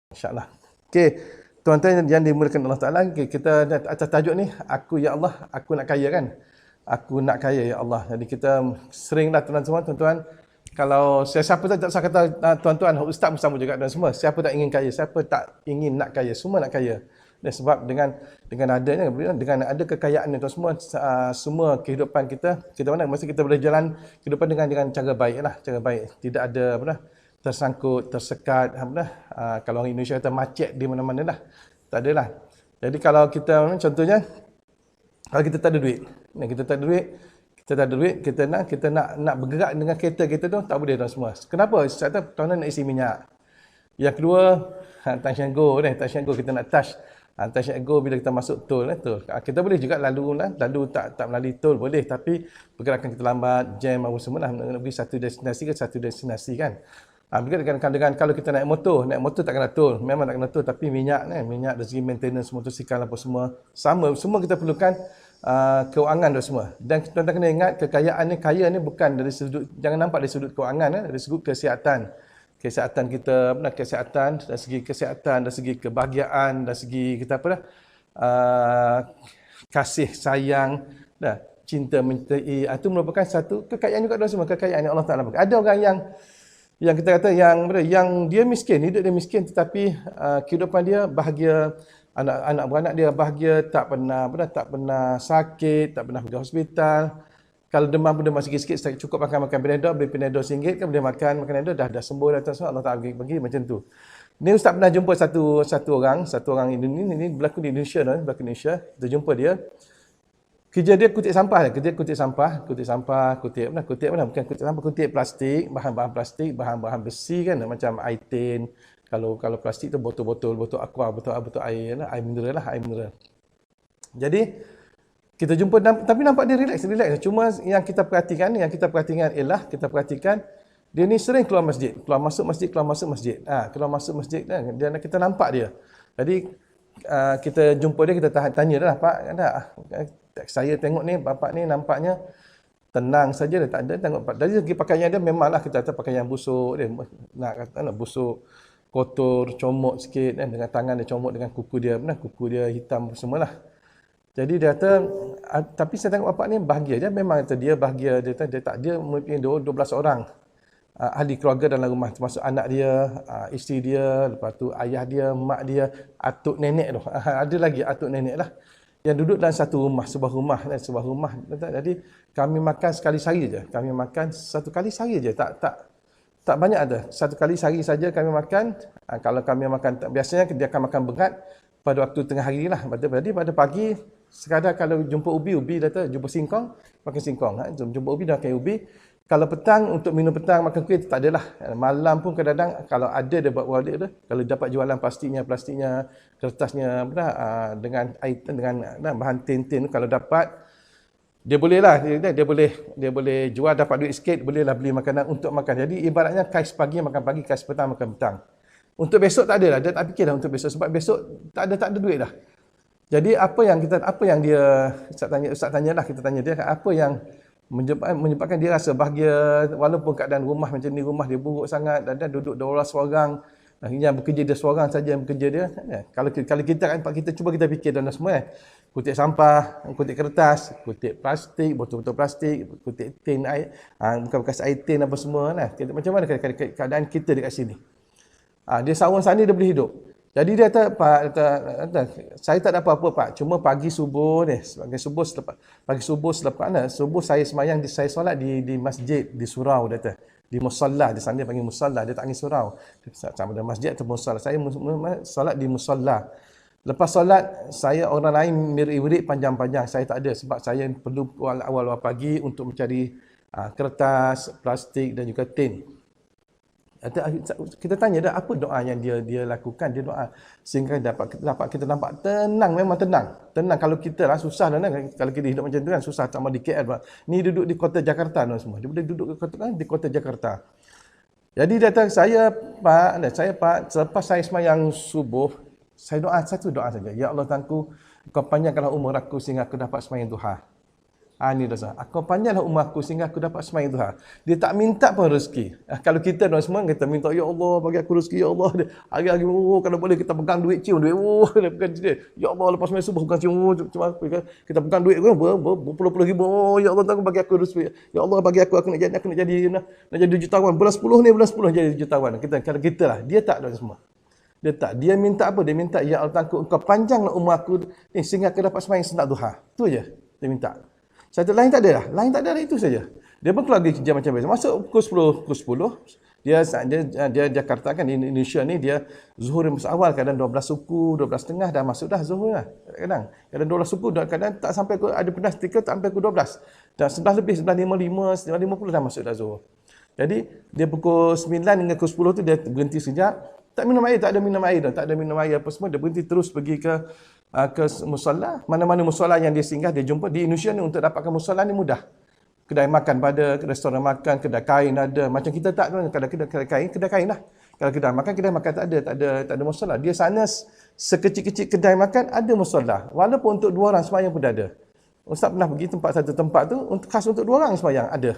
InsyaAllah. Okey, tuan-tuan yang dimuliakan Allah Ta'ala, kita atas tajuk ni, aku ya Allah, aku nak kaya kan? Aku nak kaya ya Allah. Jadi kita seringlah tuan-tuan, kalau siapa tak usah kata tuan-tuan, ustaz pun sama juga dan semua. Siapa tak ingin kaya, siapa tak ingin nak kaya, semua nak kaya. Dan sebab dengan ada kekayaan itu semua kehidupan kita mana mesti kita boleh jalan kehidupan dengan cara baiklah, cara baik. Tidak ada tersangkut, tersekat, kalau orang Indonesia kata macet di mana-mana dah. Tak adalah. Jadi kalau kita contohnya kalau kita tak ada duit, kita nak bergerak dengan kereta kita tu tak boleh dah semua. Kenapa? Sebab tuan nak isi minyak. Yang kedua, touch and go kita nak touch. Touch and go bila kita masuk tol. Kita boleh juga lalu tak melalui tol boleh, tapi pergerakan kita lambat, jam apa semua lah, nak pergi satu destinasi ke satu destinasi kan. Dengan kalau kita naik motor tak kena tol, memang tak kena tol, tapi minyak dari segi maintenance motosikal apa semua kita perlukan keuangan dan semua. Dan tuan-tuan kena ingat kaya ni bukan dari sudut, jangan nampak dari sudut keuangan, dari sudut kesihatan kita, kesihatan dari segi kesihatan, dari segi kebahagiaan, dari segi kita kasih sayang, cinta mencintai, itu merupakan satu kekayaan juga dan semua, kekayaan yang Allah Taala bagi. Ada orang yang kita kata yang dia miskin, hidup dia miskin, tetapi kehidupan dia bahagia, anak beranak dia bahagia, tak pernah sakit, tak pernah pergi hospital. Kalau demam pun demam sikit-sikit, cukup makan Panadol, beli Panadol RM1 kan boleh makan Panadol, dah sembuh dah, Allah Taala bagi macam tu. Ni ustaz pernah jumpa satu orang ini berlaku di Indonesia, kita jumpa dia. Kerja dia kutip sampah, kutip plastik, bahan-bahan plastik, bahan-bahan besi kan, macam air tin. Kalau plastik tu botol aqua, botol air mineral. Jadi kita jumpa, tapi nampak dia relax. Cuma yang kita perhatikan ialah dia ni sering keluar masuk masjid. Keluar masuk masjid dan kita nampak dia. Jadi kita jumpa dia, kita tanya dah, Pak, saya tengok ni bapak ni nampaknya tenang saja, dia tak ada tengok. Dari segi pakaian dia memanglah kita kata pakaian busuk, dia nak busuk, kotor, comot sikit dengan tangan dia comot dengan kuku dia hitam semualah. Jadi dia kata, tapi saya tengok bapak ni bahagia. Dia memang kata dia bahagia, dia mempunyai 12 orang ahli keluarga dalam rumah, termasuk anak dia, isteri dia, lepas tu ayah dia, mak dia, atuk nenek tu. Ada lagi atuk nenek lah yang duduk dalam sebuah rumah. Jadi kami makan sekali sehari je. Satu kali sehari je. Tak banyak ada. Satu kali sehari saja kami makan. Kalau kami makan, biasanya dia akan makan berat pada waktu tengah hari lah. Jadi pada pagi, sekadar kalau jumpa ubi jumpa singkong, makan singkong. Jumpa ubi, dah makan ubi. Kalau petang, untuk minum petang, makan kuih, tak adalah. Malam pun kadang-kadang, kalau ada dia buat balik tu, kalau dapat jualan plastiknya, kertasnya, dengan bahan tin, kalau dapat, dia boleh lah, dia boleh jual, dapat duit sikit, bolehlah beli makanan untuk makan. Jadi ibaratnya kais pagi makan pagi, kais petang makan petang. Untuk besok tak ada lah, dia tak fikir dah untuk besok, sebab besok tak ada duit dah. Jadi apa yang dia, Ustaz tanya lah, kita tanya dia, apa yang menyebabkan dia rasa bahagia walaupun keadaan rumah macam ni, rumah dia buruk sangat, dan duduk 12 orang, yang bekerja dia seorang saja yang bekerja dia. Kalau kita cuba kita fikir dalam semua, kutip sampah, kutip kertas, kutip plastik, botol-botol plastik, kutip tin air, bekas air tin apa semua lah. Macam mana keadaan kita dekat sini? Dia sarung sana dia boleh hidup. Jadi dia kata, Pak, saya tak ada apa-apa, Pak. Cuma pagi subuh selepas saya semayang, saya solat di masjid, di surau, dia kata. Di musalla, di sana dia panggil musalla, dia tak panggil surau. Sama ada masjid atau musalla. Saya solat di musalla. Lepas solat, saya orang lain mirik-mirik panjang-panjang. Saya tak ada, sebab saya perlu awal-awal pagi untuk mencari kertas, plastik dan juga tin. Kita tanya dah apa doa yang dia lakukan, dia doa sehingga dapat kita nampak tenang, memang tenang. Kalau kita lah susah lah, kalau kita hidup macam tu kan susah, sama di KL. Ni duduk di kota Jakarta semua. Dia boleh duduk di kota Jakarta. Jadi dia kata, saya Pak, selepas saya sembahyang subuh, saya satu doa saja. Ya Allah Tuhanku, Kau panjangkanlah umur aku sehingga aku dapat sembahyang duha. Ni dosa. Aku panjanglah umur aku sehingga aku dapat sembahyang Duha. Dia tak minta pun rezeki. Kalau kita dan semua kita minta, ya Allah bagi aku rezeki, ya Allah. Hari-hari kalau boleh kita pegang duit cium duit. Dia pegang dia. Ya Allah lepas sembahyang subuh pegang cium cuma kita pegang duit berpuluh-puluh ribu. Ya Allah tangguh bagi aku rezeki. Ya Allah bagi aku nak jadi jutawan. Bulan 10 ni bulan 10 jadi jutawan. Kalau kita lah, dia tak ada semua. Dia tak. Dia minta apa? Dia minta, ya Allah tangguh engkau panjanglah umur aku ni sehingga aku dapat sembahyang sunat duha. Tu je dia minta. Satu lain tak ada lah. Lain tak ada lah, itu saja. Dia pun keluar kerja macam biasa. Masuk pukul 10. Dia Jakarta kan, di Indonesia ni dia zuhur masuk awal, kadang 12 suku, 12.30 dah masuk dah zuhur lah. Kadang 12 suku, kadang tak sampai ada pernah stiker tak sampai ke 12. Dan 11 lebih, 11.55, 11.50 dah masuk dah zuhur. Jadi dia pukul 9 hingga pukul 10 tu dia berhenti sekejap. Tak minum air, tak ada minum air dah, tak ada minum air apa semua. Dia berhenti terus pergi ke musalla. Mana-mana musalla yang dia singgah, dia jumpa. Di Indonesia ni untuk dapatkan musalla ni mudah. Kedai makan ada, restoran makan, kedai kain ada. Macam kita tak kan, kedai kain lah. Kalau kedai makan tak ada musalla. Dia sana sekecil-kecil kedai makan ada musalla. Walaupun untuk 2 orang sembahyang pun ada. Ustaz pernah pergi satu tempat tu khas untuk 2 orang sembahyang ada.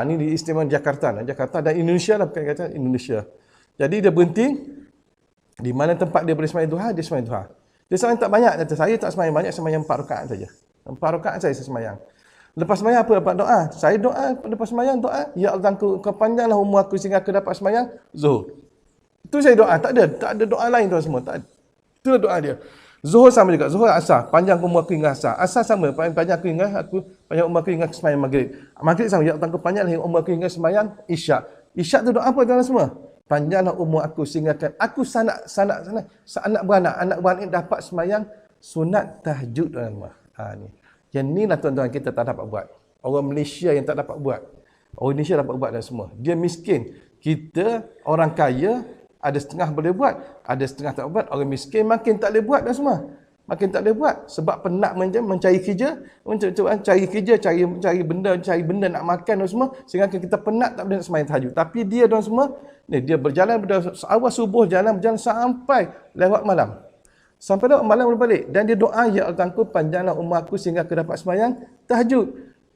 Ni di istimewa Jakarta dan Indonesia lah, bukan kata Indonesia. Jadi dia berhenti di mana tempat dia boleh sembahyang duha, dia sembahyang duha. Dia sembahyang tak banyak, kata saya tak sembahyang banyak, sembahyang 4 rakaat saja. 4 rakaat saya sembahyang. Lepas sembahyang apa dapat doa? Saya doa lepas sembahyang doa, ya Allah kau panjanglah umur aku sehingga aku dapat sembahyang zuhur. Itu saya doa, tak ada doa lain tu semua, tak ada. Itulah doa dia. Zuhur sama juga, zuhur asar, panjang umur aku hingga asar. Asar sama, panjang umur aku hingga sembahyang maghrib. Maghrib sama, ya Allah kau panjanglah umur aku hingga sembahyang isyak. Isyak tu doa apa tuan semua? Panjanglah umur aku sehingga aku anak beranak dapat sembahyang sunat tahajud dalam rumah. Ni. Yang ni lah tuan-tuan kita tak dapat buat. Orang Malaysia yang tak dapat buat. Orang Indonesia dapat buat dan semua. Dia miskin. Kita orang kaya ada setengah boleh buat, ada setengah tak buat. Orang miskin makin tak boleh buat dan semua. Makin tak boleh buat sebab penat mencari kerja, cari benda nak makan dan semua sehingga kita penat tak boleh nak sembahyang tahajud. Tapi dia dan semua ni dia berjalan awal subuh berjalan sampai lewat malam. Sampai lewat malam berbalik dan dia doa, ya Allah Tuhanku panjanglah umur aku sehingga aku dapat sembahyang tahajud.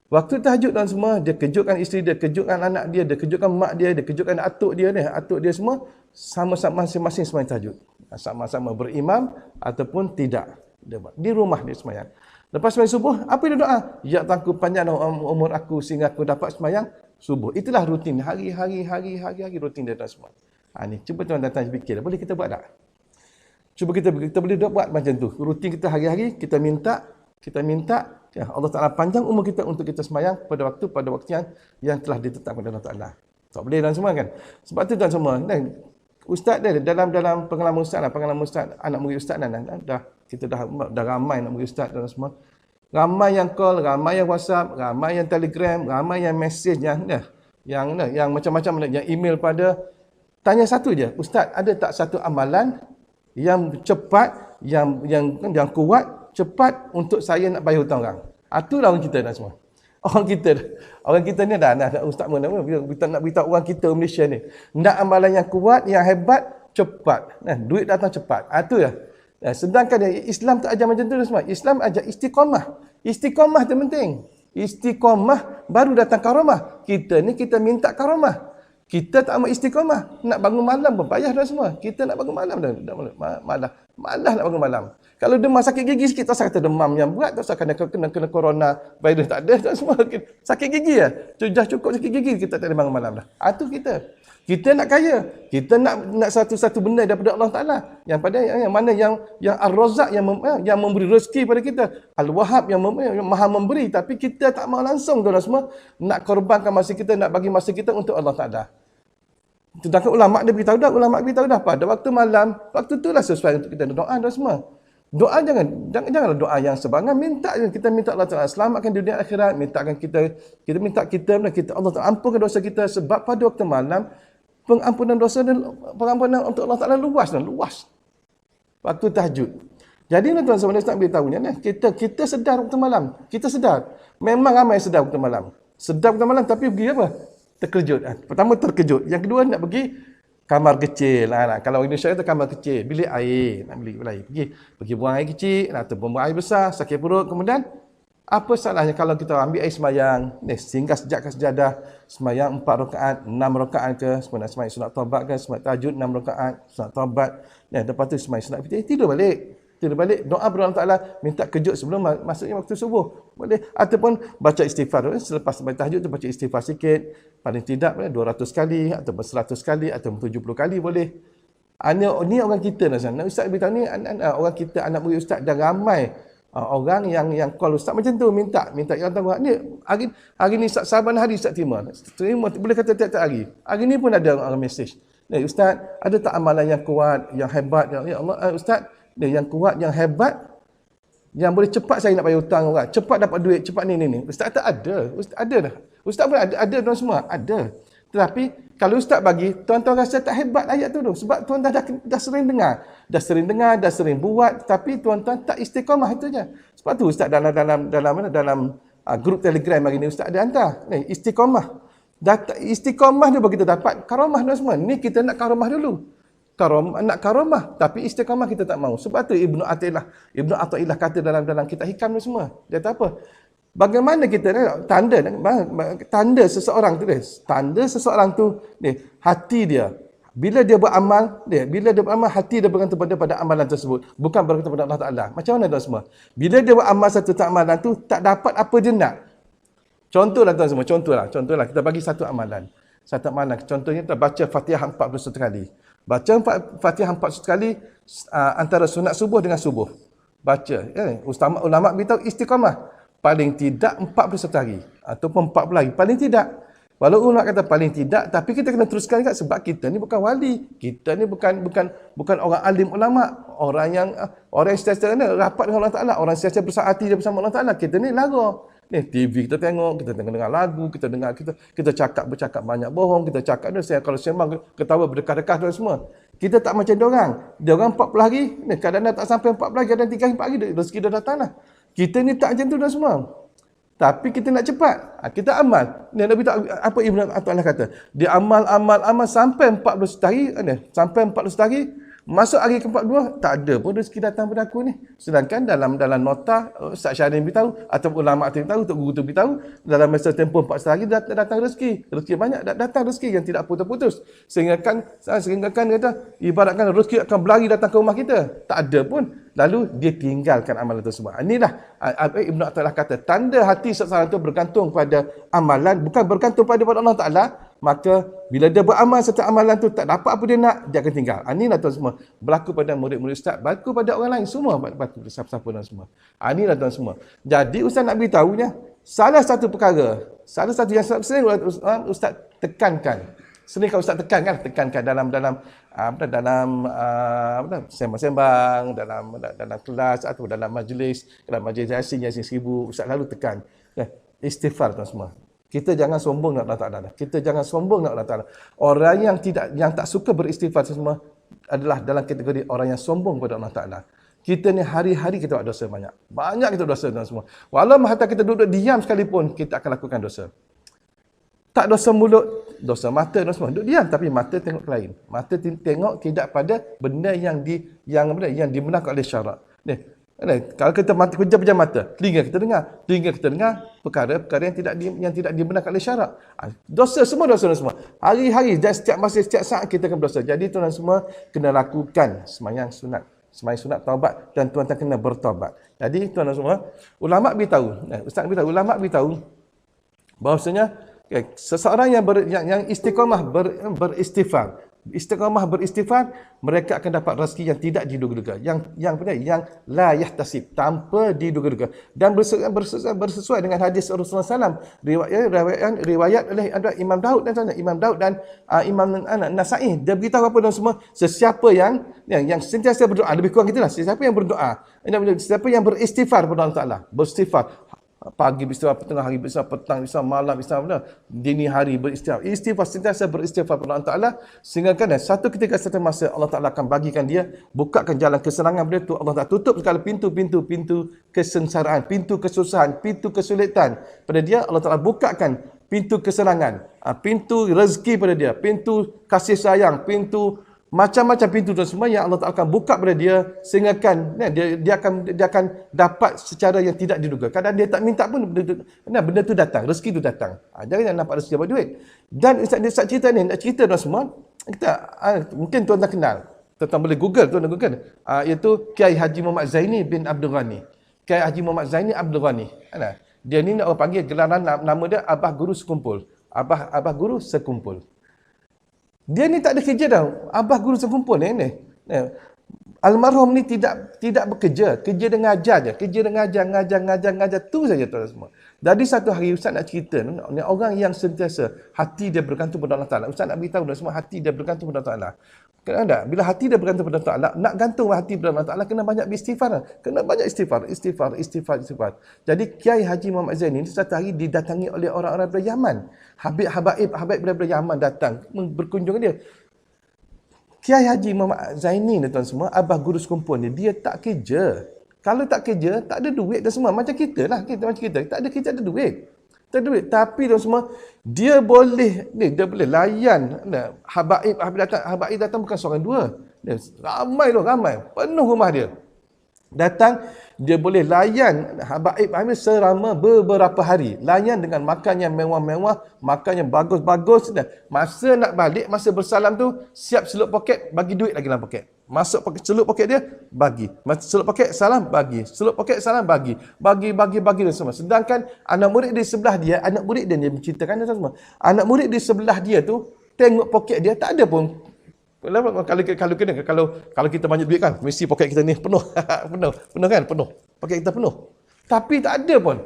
Waktu tahajud dan semua dia kejutkan isteri dia, kejutkan anak dia, dia kejutkan mak dia kejutkan atuk dia semua sama-sama masing-masing sembahyang tahajud. Sama-sama berimam ataupun tidak. Dia buat. Di rumah dia sembahyang. Lepas sembahyang subuh, apa dia doa? Ya Tuhanku panjanglah umur aku sehingga aku dapat sembahyang subuh. Itulah rutin hari-hari rutin dia dan semua. Ni cuba tuan-tuan fikir, boleh kita buat tak? Cuba kita boleh buat macam tu. Rutin kita hari-hari kita minta ya Allah Taala panjang umur kita untuk kita sembahyang pada waktu yang telah ditetapkan oleh Allah Taala. Tak boleh dan semua kan. Sebab tu tuan semua, ustaz dia dalam pengalaman ustaz anak murid ustaz kita dah ramai anak murid ustaz dan semua. Ramai yang call, ramai yang WhatsApp, ramai yang Telegram, ramai yang message yang macam-macam yang email pada tanya satu je, ustaz ada tak satu amalan yang cepat yang kuat cepat untuk saya nak bayar hutang orang. Itulah orang kita dan semua. Orang kita ni dah ustaz mana kita nak beritahu orang kita Malaysia ni. Nak amalan yang kuat, yang hebat, cepat. Duit datang cepat. Itu ya. Sedangkan Islam tak ajar macam tu semua. Islam ajar istiqamah. Istiqamah tu penting. Istiqamah baru datang karamah. Kita ni kita minta karamah. Kita tak amat istiqamah. Nak bangun malam pun payah dah semua. Kita nak bangun malam dah. Malah nak bangun malam. Kalau demam sakit gigi sikit, tak usah kata demam yang berat, tak usah kena corona virus, tak ada, tak semua. Sakit gigi ya. Dah cukup sakit gigi, kita tak ada bangun malam dah. Itu kita. Kita nak kaya. Kita nak satu benda daripada Allah Taala. Yang mana yang Ar-Razzaq yang memberi rezeki pada kita. Al-Wahhab yang Maha memberi, tapi kita tak mahu langsung tuan semua nak korbankan masa kita, nak bagi masa kita untuk Allah Taala. Sedangkan ulama dia beritahu dah pada waktu malam, waktu itulah sesuai untuk kita doa dan semua. Doa janganlah doa yang sebangan, kita minta Allah Taala selamatkan dunia akhirat, kita minta Allah Taala ampunkan dosa kita sebab pada waktu malam pengampunan dosa dan pengampunan untuk Allah Taala luas. Waktu tahajud. Jadi tuan-tuan saya nak beritahu kita sedar waktu malam. Kita sedar. Memang ramai sedar waktu malam. Sedar waktu malam tapi pergi apa? Terkejut. Pertama terkejut. Yang kedua nak pergi kamar kecil. Kalau Indonesia kata kamar kecil, bilik air, nak bilik air. Pergi buang air kecil, ataupun buang air besar, sakit perut, kemudian Apa salahnya kalau kita ambil air semayang, singgah sejak ke sejadah, semayang 4 rakaat, 6 rakaat ke, semayang sunat taubat ke, semayang tahajud 6 rakaat, sunat taubat, lepas tu semayang sunat fitrah, tidur balik, doa kepada Allah Ta'ala, minta kejut sebelum masuknya waktu subuh. Boleh. Ataupun baca istighfar. Selepas semayang tahajud tu baca istighfar sikit. Paling tidak 200 kali, ataupun 100 kali, ataupun 70 kali boleh. Ni orang kita nak sana. Ustaz beritahu ni, orang kita, anak murid Ustaz dah ramai orang yang call Ustaz macam tu, minta yang tahu. Ni hari ni saban hari Ustaz terima, boleh kata tiap-tiap hari. Hari ni pun ada orang mesej. Ustaz, ada tak amalan yang kuat, yang hebat? Ya Allah, Ustaz, yang kuat, yang hebat, yang boleh cepat saya nak bayar hutang orang, cepat dapat duit, cepat ni. Ustaz tak ada. Ustaz ada dah. Ustaz pun ada tuan semua, ada. Tetapi kalau Ustaz bagi, tuan-tuan rasa tak hebat ayat tu. Sebab tuan-tuan dah sering dengar, dah sering buat, tapi tuan-tuan tak istiqamah itu je. Sebab tu Ustaz dalam grup Telegram hari ni Ustaz ada hantar. Istiqamah. Istiqamah ni baru kita dapat karamah dan semua. Ni kita nak karamah dulu. Nak karamah, tapi istiqamah kita tak mau. Sebab tu Ibnu Athaillah kata dalam kitab Hikam ni semua. Dia kata apa? Bagaimana kita tanda seseorang tu hati dia. Bila dia beramal, hati dia bergantung pada amalan tersebut, bukan bergantung pada Allah Taala. Macam mana tuan semua? Bila dia beramal satu amalan tu tak dapat apa dia nak. Contohlah tuan semua, contohlah kita bagi satu amalan. Contohnya kita baca Fatihah 41 kali. Baca Fatihah 41 kali antara sunat subuh dengan subuh. Baca. Ulama beritahu istiqamah. Paling tidak 41 hari. Ataupun 40 hari. Paling tidak. Walau ulama kata paling tidak, tapi kita kena teruskan juga sebab kita ni bukan wali. Kita ni bukan orang alim ulama. Orang yang sentiasa rapat dengan Allah Ta'ala. Orang sentiasa bersahati bersama Allah Ta'ala. Kita ni lara. TV kita tengok dengar lagu, kita bercakap banyak bohong, kita cakap kalau sembang ketawa berdekah-dekah dan semua. Kita tak macam diorang 40 hari, kadang-kadang tak sampai 40 hari, kadang 3 hari 4 hari rezeki dah datang lah. Kita ni tak macam tu dah semua. Tapi kita nak cepat. Kita amal. Nabi tak apa Ibnu Athaillah kata, dia amal sampai 40 hari, sampai 40 hari. Masuk hari ke-42, tak ada pun rezeki datang pada aku ni. Sedangkan dalam nota Ustaz Syahrin beritahu, atau ulama tu beritahu, Tok Guru tu beritahu, dalam masa tempoh 40 hari datang rezeki. Rezeki banyak, datang rezeki yang tidak putus-putus. Sehingga kan kata, ibaratkan rezeki akan berlari datang ke rumah kita. Tak ada pun. Lalu dia tinggalkan amalan tersebut. Inilah Ibnu Athaillah kata, tanda hati seseorang itu bergantung pada amalan, bukan bergantung pada Allah Ta'ala. Maka bila dia beramal satu amalan tu tak dapat apa dia nak, dia akan tinggal. Inilah tuan semua. Berlaku pada murid-murid Ustaz, berlaku pada orang lain semua, berlaku pada siapa-siapa dan semua. Inilah tuan semua. Jadi Ustaz nak beritahunya, salah satu yang sering Ustaz tekankan. Sering kalau Ustaz tekankan dalam sembang-sembang, dalam kelas atau dalam majlis Yasin 1000, Ustaz selalu tekan. Istighfar tuan semua. Kita jangan sombong nak Allah Ta'ala. Orang yang tak suka beristighfar semua adalah dalam kategori orang yang sombong kepada Allah Ta'ala. Kita ni hari-hari kita buat dosa banyak. Banyak kita dosa dan semua. Walau hatta kita duduk diam sekalipun, kita akan lakukan dosa. Tak dosa mulut, dosa mata dan semua. Duduk diam tapi mata tengok ke lain. Mata tengok tidak pada benda yang dibenarkan oleh syarak. Kalau kita pejam mata, telinga kita dengar perkara-perkara yang tidak dibenarkan oleh syarak. Dosa semua. Hari-hari dan setiap masa, setiap saat kita akan berdosa. Jadi tuan-tuan semua kena lakukan sembahyang sunat taubat dan tuan-tuan kena bertaubat. Jadi tuan-tuan semua, ulama beritahu bahawasanya seseorang yang istiqamah beristighfar, mereka akan dapat rezeki yang tidak diduga-duga, yang la yahtasib, tanpa diduga-duga, dan bersesuai dengan hadis Rasulullah SAW, riwayat oleh Imam Daud dan Imam Nasai. Dia beritahu apa dan semua, sesiapa yang sentiasa berdoa, lebih kurang gitulah, sesiapa yang berdoa, sesiapa yang beristighfar kepada Allah Taala, beristighfar pagi beristighfar, tengah hari beristighfar, petang beristighfar, malam beristighfar, dini hari beristighfar, sentiasa beristighfar kepada Allah Ta'ala, sehingga kan satu ketika satu masa Allah Ta'ala akan bagikan dia, bukakan jalan kesenangan pada itu. Allah Ta'ala tutup segala pintu kesengsaraan, pintu kesusahan, pintu kesulitan pada dia. Allah Ta'ala bukakan pintu kesenangan, pintu rezeki pada dia, pintu kasih sayang, pintu Macam-macam pintu tuan semua yang Allah Ta'ala akan buka pada dia sehingga kan dia akan dapat secara yang tidak diduga. Kadang dia tak minta pun benda tu datang, rezeki tu datang. Jangan nampak rezeki dapat duit. Dan Ustaz cerita ni, nak cerita tuan semua, mungkin tuan tak kenal. Tuan boleh Google, iaitu Kiai Haji Muhammad Zaini bin Abdul Ghani. Kiai Haji Muhammad Zaini Abdul Ghani. Dia ni nak orang panggil gelaran nama dia Abah Guru Sekumpul. Abah Guru Sekumpul. Dia ni tak ada kerja dah. Abah Guru Sekumpul ni. Almarhum ni tidak bekerja. Kerja dia ngajar je. Kerja dia ngajar. Tu saja tuan semua. Dari satu hari Ustaz nak cerita, ni orang yang sentiasa hati dia bergantung pada Allah Ta'ala. Ustaz nak beritahu tuan semua, hati dia bergantung pada Allah Ta'ala. Kenapa tak? Bila hati dia bergantung pada Allah Ta'ala, nak gantung hati pada Allah Ta'ala, kena banyak beristighfar. Kena banyak istighfar. Jadi Kiai Haji Muhammad Zaini ni satu hari didatangi oleh orang-orang dari Yaman. Habib daripada Yaman datang berkunjung dia. Kiai Haji Muhammad Zaini ni tuan semua, Abah Guru Sekumpul ni, dia tak kerja. Kalau tak kerja, tak ada duit dan semua. Macam kita lah. Kita tak ada kerja, ada duit. Tak ada duit. Tapi tuan semua, dia boleh layan. Habaib datang bukan seorang dua. Ramai. Penuh rumah dia. Datang, dia boleh layan habaib selama beberapa hari. Layan dengan makan yang mewah-mewah, makan yang bagus-bagus. Masa nak balik, masa bersalam tu, siap celup poket, bagi duit lagi dalam poket. Masuk poket, celup poket dia, bagi. Celup poket, salam, bagi. Celup poket, salam, bagi. Bagi dan semua. Sedangkan anak murid di sebelah dia, anak murid dia menceritakan semua. Anak murid di sebelah dia tu, tengok poket dia, tak ada pun. Kalau kita banyak duit kan, mesti poket kita ni penuh. penuh. Poket kita penuh. Tapi tak ada pun.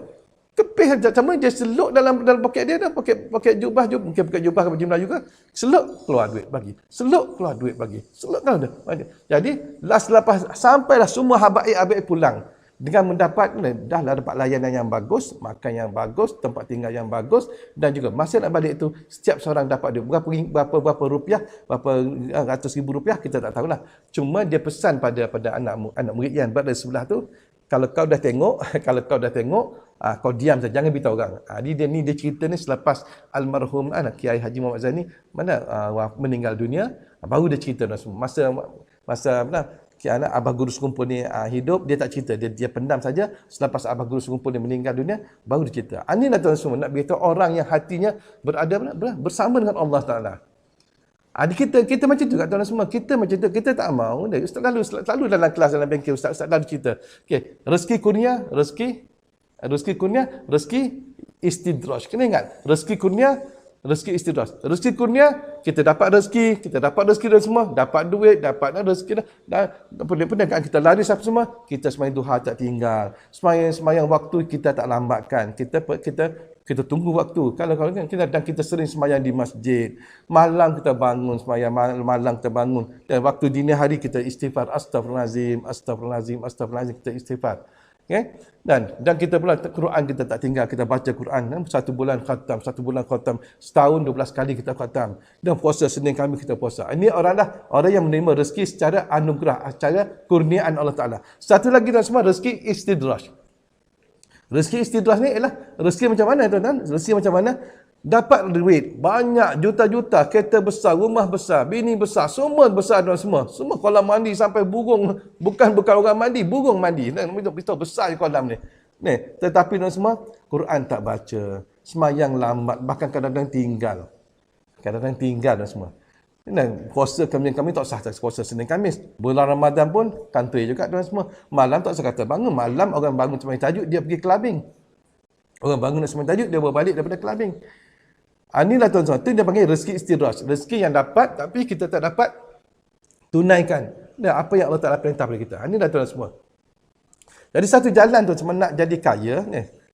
Kepih sama dia seluk dalam poket dia, poket jubah, mungkin poket jubah baju Melayu kan. Seluk keluar duit bagi. Seluk keluar duit bagi. Seluk kan ada. Jadi lepas sampailah semua habaib pulang dengan mendapat dah dapat layanan yang bagus, makan yang bagus, tempat tinggal yang bagus, dan juga masa nak balik tu setiap seorang dapat duit berapa rupiah, berapa ratus ribu rupiah kita tak tahulah. Cuma dia pesan pada anak murid yang berada sebelah tu, kalau kau dah tengok, kau diam saja, jangan beritahu orang. Dia cerita ni selepas almarhum Kiai Haji Muhammad Zaini meninggal dunia, baru dia cerita semua. Masa Abah Guru Sekumpul ni hidup, dia tak cerita, dia pendam saja. Selepas Abah Guru Sekumpul ni meninggal dunia, baru dia cerita. Inilah tuan semua, nak beritahu orang yang hatinya berada bersama dengan Allah Ta'ala. Kita macam tu kat tuan semua. Kita macam tu, kita tak mau. Ustaz selalu dalam kelas, dalam bengkel, Ustaz lalu cerita. Rezeki kurnia, rezeki istidraj. Kena ingat, rezeki kurnia, rezeki istidraj. Rezeki kurnia, kita dapat rezeki dan semua, dapat duit, dapat rezeki dan pening-pening kan kita lari apa semua, kita sembahyang duha tak tinggal. Sembahyang waktu kita tak lambatkan. Kita tunggu waktu. Kalau kan kita sering sembahyang di masjid. Malam kita bangun sembahyang, malam kita bangun. Dan waktu dini hari kita istighfar, astagfirullahalazim, kita istighfar. Okay? Dan kita pula Quran kita tak tinggal, kita baca Quran 1 bulan khatam, setahun 12 kali kita khatam. Dan puasa Senin Khamis kita puasa. Ini orang yang menerima rezeki secara anugerah, secara kurniaan Allah Ta'ala. Satu lagi dan semua, rezeki istidraj. Rezeki istidraj ni ialah rezeki macam mana tuan-tuan? Rezeki macam mana? Dapat duit banyak, juta-juta, kereta besar, rumah besar, bini besar, semua besar dan semua kolam mandi sampai burung, bukan orang mandi, burung mandi. Beritahu besar kolam ni. Tetapi dan semua Quran tak baca, sembahyang lambat, bahkan kadang-kadang tinggal dan semua. Puasa kami tak sah puasa Senin Khamis. Bulan Ramadan pun kantoi juga dan semua. Malam tak sah kata bangun, malam orang bangun sembahyang tahajud, dia pergi clubbing. Orang bangun nak sembahyang tahajud, dia berbalik daripada clubbing. Inilah tuan-tuan, itu dia panggil rezeki istidraj. Rezeki yang dapat tapi kita tak dapat tunaikan. Apa yang Allah Ta'ala perintah pada kita. Inilah tuan-tuan semua. Jadi satu jalan tuan-tuan nak jadi kaya,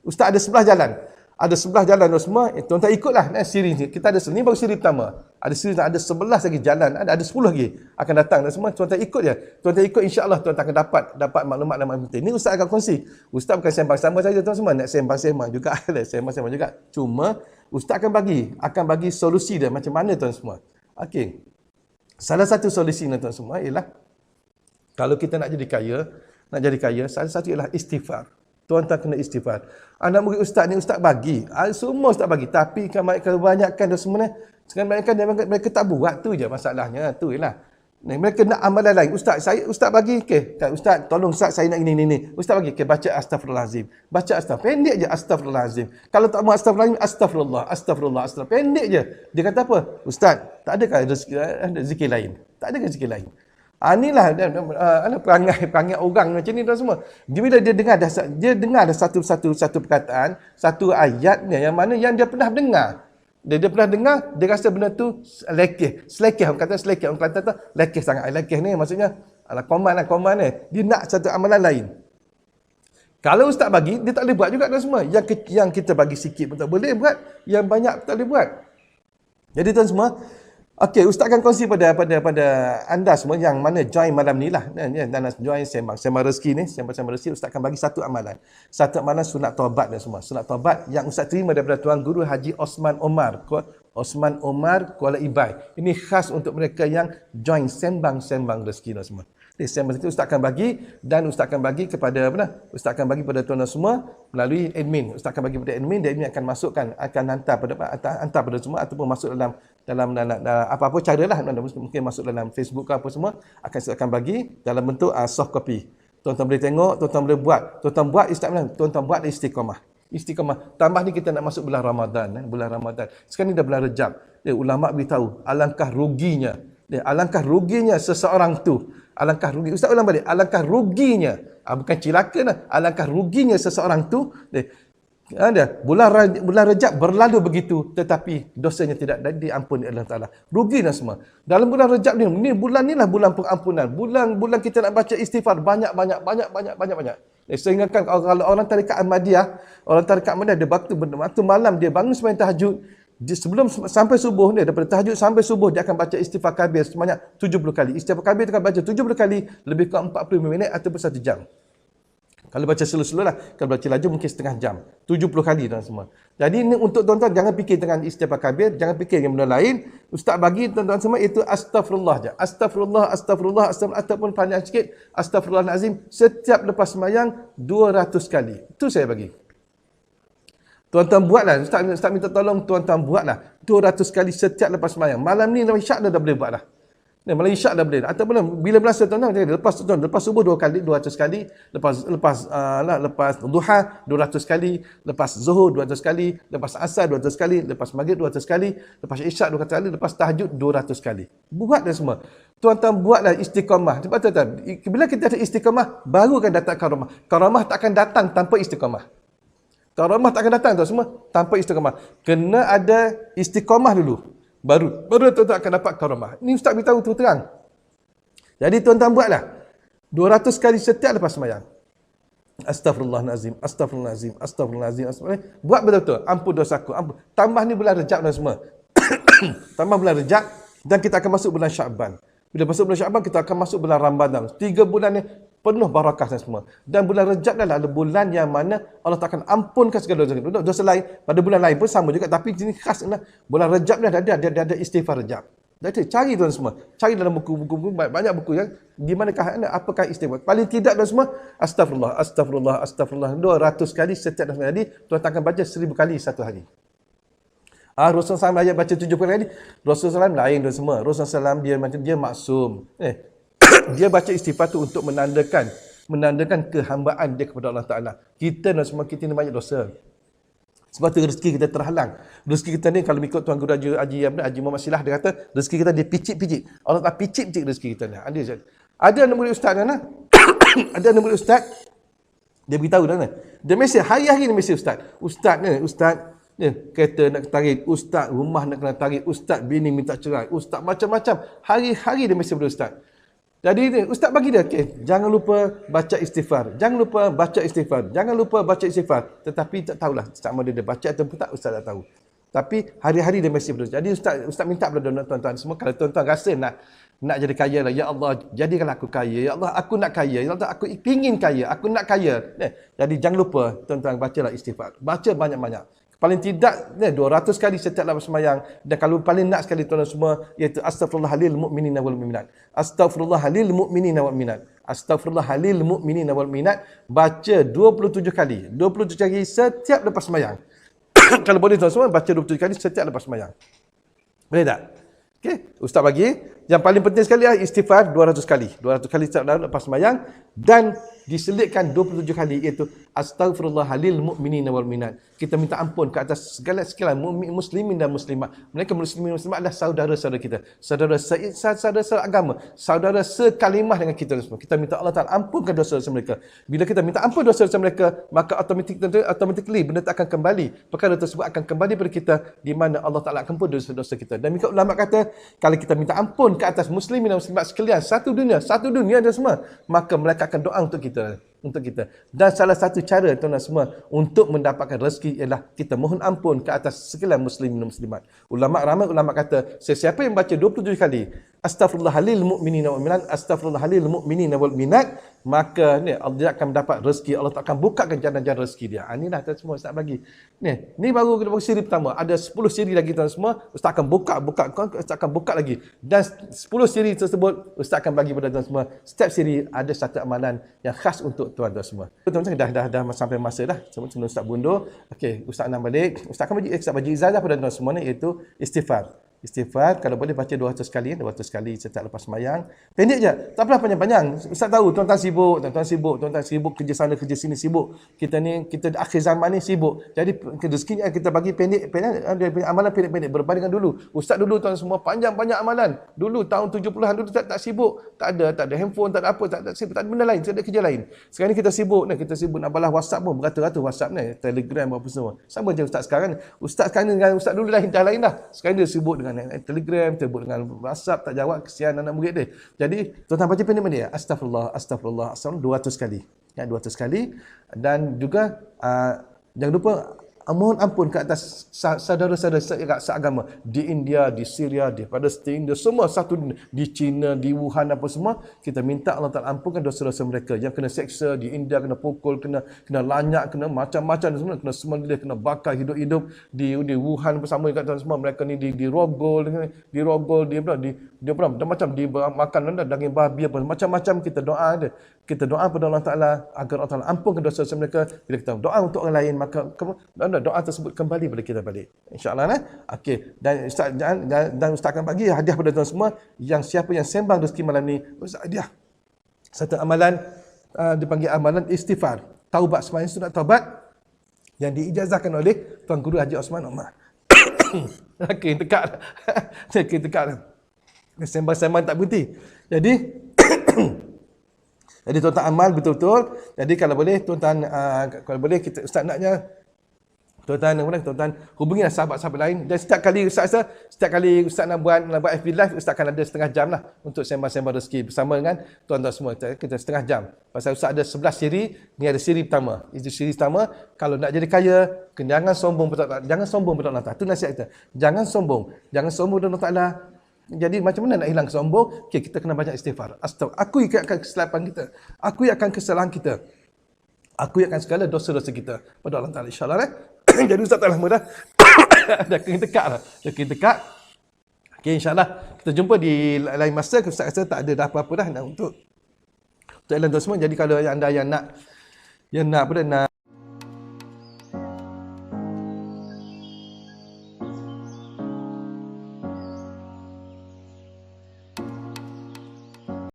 Ustaz ada 11 jalan. Ada 11 jalan tuan semua. Tuan-tuan ikutlah siri ni. Kita ada ni baru siri pertama. Ada 11 lagi jalan, ada 10 lagi akan datang dan semua. Tuan-tuan ikut je. Tuan-tuan ikut, insya-Allah tuan-tuan akan dapat maklumat yang penting. Ini Ustaz akan kongsi. Ustaz bukan sembang-sembang saja tuan semua, nak sembang-sembang juga. Sembang-sembang juga. Cuma Ustaz akan bagi solusi dia macam mana tuan semua. Okey. Salah satu solusi tuan semua ialah kalau kita nak jadi kaya, salah satu ialah istighfar. Tuan-tuan kena istighfar. Anak murid Ustaz ni Ustaz bagi. Semua Ustaz bagi. Tapi kebanyakan dan semua mereka tak buat. Tu je masalahnya. Tu ialah. Mereka nak amalan lain. Ustaz bagi, okey. Ustaz, tolong Ustaz, saya nak ini. Ustaz bagi, okey, baca astaghfirullahalazim. Baca pendek je astaghfirullahalazim. Kalau tak mau astagfirullah. Pendek je. Dia kata apa? Ustaz, tak adakah zikir lain? Tak adakah zikir lain? Inilah perangai orang macam ni dan semua. Bila dia dengar ada satu perkataan, satu ayatnya yang mana yang dia pernah dengar. Dia pernah dengar, dia rasa benda tu selekeh. Orang kata selekeh, orang kata tu lekeh sangat. Lekeh ni maksudnya koman ni. Dia nak satu amalan lain. Kalau ustaz bagi, dia tak boleh buat juga dan semua. Yang kita bagi sikit pun tak boleh buat, yang banyak pun tak boleh buat. Jadi tuan semua, okey, ustaz akan kongsi pada anda semua yang mana join malam ni lah. Dan join sembang rezeki ni, sembang rezeki, ustaz akan bagi satu amalan. Satu amalan sunat taubat dan semua. Sunat taubat yang ustaz terima daripada Tuan Guru Haji Osman Omar Kuala Ibai. Ini khas untuk mereka yang join sembang rezeki dan semua. Sembang itu ustaz akan bagi dan ustaz akan bagi kepada Ustaz akan bagi pada tuan-tuan semua melalui admin. Ustaz akan bagi kepada admin, dan admin akan masukkan, akan hantar pada semua ataupun masuk dalam apa-apa cara lah, mungkin masuk dalam Facebook ke apa semua, akan bagi dalam bentuk soft copy. Tuan-tuan boleh tengok, tuan-tuan boleh buat. Tuan-tuan buat tuan-tuan buat istiqamah. Tambah ni kita nak masuk bulan Ramadan. Sekarang ni dah bulan Rejab. Ulama beritahu alangkah ruginya seseorang tu. Ustaz ulang balik. Alangkah ruginya. Bukan cilaka lah. Alangkah ruginya seseorang tu. Bulan Rejab berlalu begitu, tetapi dosanya tidak diampuni oleh Allah Ta'ala. Rugi dah semua. Dalam bulan Rejab ni bulan ni lah bulan pengampunan. Bulan kita nak baca istighfar banyak. Saya ingatkan kalau orang tarikat Ahmadiyah, dia waktu malam dia bangun sembahyang tahajud, sebelum sampai subuh ni, daripada tahajud sampai subuh dia akan baca istighfar kabir sebanyak 70 kali. Istighfar kabir dia akan baca 70 kali, lebih kurang 45 minit ataupun 1 jam. Kalau baca slow lah, kalau baca laju mungkin setengah jam. 70 kali dan semua. Jadi ini untuk tuan-tuan, jangan fikir dengan istighfar kabir, jangan fikir dengan benda lain. Ustaz bagi tuan-tuan semua itu astagfirullah je. Astagfirullah ataupun panjang sikit, astagfirullahalazim setiap lepas sembahyang 200 kali. Itu saya bagi. Tuan-tuan buatlah, Ustaz minta tolong tuan-tuan buatlah 200 kali setiap lepas sembahyang. Malam ni Isyak dah boleh buatlah. Malam Isyak dah boleh. Ataupun bila berasa tuan-tuan, lepas subuh 200 kali, lepas duha 200 kali, lepas zuhur 200 kali, lepas asar 200 kali, lepas maghrib 200 kali, lepas Isyak 200 kali, lepas tahajud 200 kali. Buatlah semua. Tuan-tuan buatlah istiqamah. Sebab tuan-tuan, bila kita ada istiqamah, baru akan datang karamah. Karamah tak akan datang tanpa istiqamah. Karamah tak akan datang tuan semua tanpa istiqamah. Kena ada istiqamah dulu. Baru tuan-tuan akan dapat karamah. Ini ustaz beritahu terang. Jadi tuan-tuan buatlah 200 kali setiap lepas sembahyang. Astaghfirullahalazim. Buat betul-betul. Ampun dosaku. Ampun. Tambah ni bulan Rejab dan semua. Tambah bulan Rejab dan kita akan masuk bulan Syaban. Bila masuk bulan Syaban, kita akan masuk bulan Ramadan. 3 bulan ni penuh barakah dan semua. Dan bulan Rejab adalah bulan yang mana Allah akan ampunkan segala dosa. Dosa lain, pada bulan lain pun sama juga. Tapi ini khas, bulan Rejab ni ada istighfar Rejab. Jadi cari tuan semua. Cari dalam buku-buku, banyak buku yang di manakah, apakah istighfar. Paling tidak tuan semua, astagfirullah. 200 kali setiap hari. Tuan akan baca 1000 kali satu hari. Rasulullah SAW baca 70 kali. Rasulullah SAW lain dan semua. Rasulullah SAW dia maksum. Dia baca istighfar tu untuk menandakan kehambaan dia kepada Allah Ta'ala. Kita dan semua kita ni banyak dosa. Sebab tu rezeki kita terhalang. Rezeki kita ni kalau ikut Tuan Guru Haji Muhammad Silah, dia kata rezeki kita dia picit-picit. Allah Ta'ala picit-picit rezeki kita ni. Ada nombor ustaz mana? Ada nombor ustaz. Dia beritahu dah. Dia mesej hari-hari ni mesej ustaz. Ustaz kereta nak tarik, ustaz rumah nak kena tarik, ustaz bini minta cerai, ustaz macam-macam. Hari-hari dia mesej pada ustaz. Jadi ustaz bagi dia, jangan lupa baca istighfar. Jangan lupa baca istighfar. Tetapi tak tahulah sama dia baca ataupun tak, ustaz tak tahu. Tapi hari-hari dia mesej pada ustaz. Jadi ustaz minta pada tuan-tuan semua, kalau tuan-tuan rasa nak jadi kaya lah, ya Allah jadikanlah aku kaya, ya Allah aku nak kaya, ya Allah aku ingin kaya, aku nak kaya. Jadi jangan lupa tuan-tuan bacalah istighfar. Baca banyak-banyak. Paling tidak 200 kali setiap lepas sembahyang. Dan kalau paling nak sekali tuan-tuan semua, iaitu astaghfirullah lil mu'minina wal mu'minat. Astaghfirullah lil mu'minina wal mu'minat. Astaghfirullah lil mu'minina wal mu'minat. Baca 27 kali. 27 kali setiap lepas sembahyang. Kalau boleh tuan semua baca 27 kali setiap lepas sembahyang. Boleh tak? Okey, ustaz bagi. Yang paling penting sekali adalah istighfar 200 kali. 200 kali setiap lepas sembahyang dan diselitkan 27 kali iaitu astaghfirullahalil mu'minin wal mu'minat. Kita minta ampun ke atas segala muslimin dan muslimat. Mereka muslimin dan muslimat adalah saudara-saudara kita. Saudara agama, saudara sekalimah dengan kita semua. Kita minta Allah Taala ampunkan dosa-dosa mereka. Bila kita minta ampun dosa-dosa mereka, maka automatically benda tak akan kembali. Perkara tersebut akan kembali kepada kita di mana Allah Taala akan ampun dosa-dosa kita. Dan ulama kata kalau kita minta ampun ke atas muslimin dan muslimat sekalian satu dunia dan semua, maka mereka akan doa untuk kita. Dan salah satu cara tuan-tuan semua untuk mendapatkan rezeki ialah kita mohon ampun ke atas segala muslimin dan muslimat. Ramai ulama kata sesiapa yang baca 27 kali astaghfirullahalil mu'minin wal mu'minat, astaghfirullahalil mu'minin wal mu'minat, maka ni dia akan mendapat rezeki. Allah akan bukakan jalan-jalan rezeki dia. Inilah tuan semua Ustaz bagi. Ni baru siri pertama. Ada 10 siri lagi tuan semua. Ustaz akan Ustaz akan buka lagi. Dan 10 siri tersebut Ustaz akan bagi kepada tuan semua. Setiap siri ada satu amalan yang khas untuk tuan-tuan semua. Tuan-tuan dah sampai masa dah. Sebelum Ustaz bundur. Okey, Ustaz nak balik. Ustaz akan bagi ijazah pada tuan semua ni iaitu istighfar. Istighfar kalau boleh baca 200 kali setiap lepas sembahyang. Pendek je, tak pernah panjang-panjang. Ustaz tahu tuan-tuan sibuk kerja sana kerja sini sibuk. Kita akhir zaman ni sibuk. Jadi rezekinya kita bagi pendek amalan pendek berbanding dulu. Ustaz dulu tuan semua panjang-panjang amalan. Dulu tahun 70-an dulu tak sibuk. Tak ada handphone, tak ada apa, tak ada benda lain, tak ada kerja lain. Sekarang ni kita sibuk nak balas WhatsApp pun beratus-ratus WhatsApp ni, Telegram apa semua. Sama je Ustaz sekarang. Ustaz sekarang dengan Ustaz dulu lain lah. Sekarang dia sibuk dengan Telegram, sibuk dengan WhatsApp, tak jawab, kesian anak murid dia. Jadi, tuan-tuan baca pendek-pendek. Astagfirullah 200 kali. Ya, 200 kali. Dan juga, jangan lupa, mohon ampun ke atas saudara-saudara seagama. Di India, di Syria, di Palestin, di semua satu dunia. Di China, di Wuhan, apa semua. Kita minta Allah Ta'ala ampunkan dosa-dosa mereka. Yang kena seksa, di India, kena pukul, kena lanyak, kena macam-macam semua. Kena sembelih, kena bakar hidup-hidup. Di Wuhan bersama dengan semua. Mereka ni dirogol, macam dimakan daging babi, apa macam-macam. Kita doa pada Allah Ta'ala agar Allah Ta'ala ampunkan dosa-dosa mereka. Bila kita doa untuk orang lain, maka doa tersebut kembali kepada kita balik. InsyaAllah. Okey. Dan Ustaz akan bagi hadiah kepada tuan semua. Yang siapa yang sembang rezeki malam ni, Ustaz hadiah satu amalan, dipanggil amalan istighfar. Taubat, sembahyang sunat taubat yang diijazahkan oleh Tuan Guru Haji Osman Omar. Okey, tekak. Sembang-sembang tak berhenti. Jadi tuan-tuan amal betul-betul. Jadi kalau boleh tuan-tuan kita Ustaz naknya tuan-tuan hubungilah sahabat-sahabat lain. Dan setiap kali Ustaz nak buat FB Live, Ustaz akan ada setengah jam lah untuk sembang-sembang rezeki bersama dengan tuan-tuan semua. Kita setengah jam. Pasal Ustaz ada 11 siri, ni ada siri pertama. Itu siri pertama, kalau nak jadi kaya, jangan sombong pada Allah Ta'ala. Itu nasihat kita. Jangan sombong pada Allah Ta'ala. Jadi macam mana nak hilang sombong? Okay, kita kena banyak istighfar. Akui akan kesilapan kita. Akui akan kesalahan kita. Akui akan segala dosa-dosa kita pada Allah Ta'ala. InsyaAllah. Jadi Ustaz tak lama dah. Dah kena tekak. Okay, insyaAllah. Kita jumpa di lain masa. Ustaz rasa tak ada dah apa-apa dah untuk iklan tu semua. Jadi kalau anda yang nak